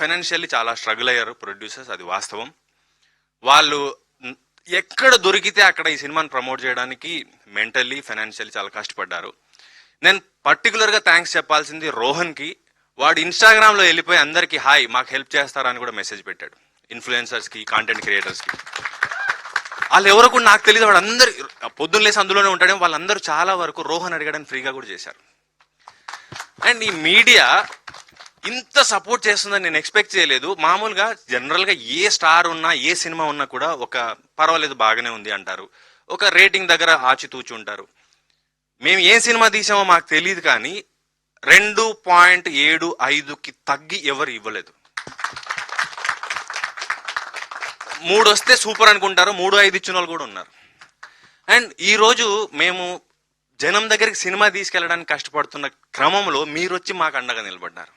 Financially చాలా struggle అయ్యారు producers, అది వాస్తవం. వాళ్ళు ఎక్కడ దొరికితే అక్కడ ఈ సినిమాని ప్రమోట్ చేయడానికి మెంటల్లీ ఫైనాన్షియల్లీ చాలా కష్టపడ్డారు. నేను పర్టికులర్గా థ్యాంక్స్ చెప్పాల్సింది రోహన్కి. వాడు ఇన్స్టాగ్రామ్లో వెళ్ళిపోయి అందరికీ హాయ్ మాకు హెల్ప్ చేస్తారా అని కూడా మెసేజ్ పెట్టాడు, ఇన్ఫ్లుయెన్సర్స్కి, కాంటెంట్ క్రియేటర్స్కి. వాళ్ళు ఎవరో కూడా నాకు తెలియదు, వాడు అందరు పొద్దున్న లేసి అందులోనే ఉంటాడే, వాళ్ళందరూ చాలా వరకు రోహన్ అడగడానికి ఫ్రీగా కూడా చేశారు. అండ్ ఈ మీడియా ఇంత సపోర్ట్ చేస్తుందని నేను ఎక్స్పెక్ట్ చేయలేదు. మామూలుగా జనరల్గా ఏ స్టార్ ఉన్నా ఏ సినిమా ఉన్నా కూడా ఒక పర్వాలేదు బాగానే ఉంది అంటారు, ఒక రేటింగ్ దగ్గర ఆచితూచి ఉంటారు. మేము ఏ సినిమా తీసామో మాకు తెలియదు కానీ 2.75కి తగ్గి ఎవరు ఇవ్వలేదు. 3 వస్తే సూపర్ అనుకుంటారు, 3-5 ఇచ్చిన వాళ్ళు కూడా ఉన్నారు. అండ్ ఈరోజు మేము జనం దగ్గరికి సినిమా తీసుకెళ్ళడానికి కష్టపడుతున్న క్రమంలో మీరు వచ్చి మాకు అండగా నిలబడ్డారు.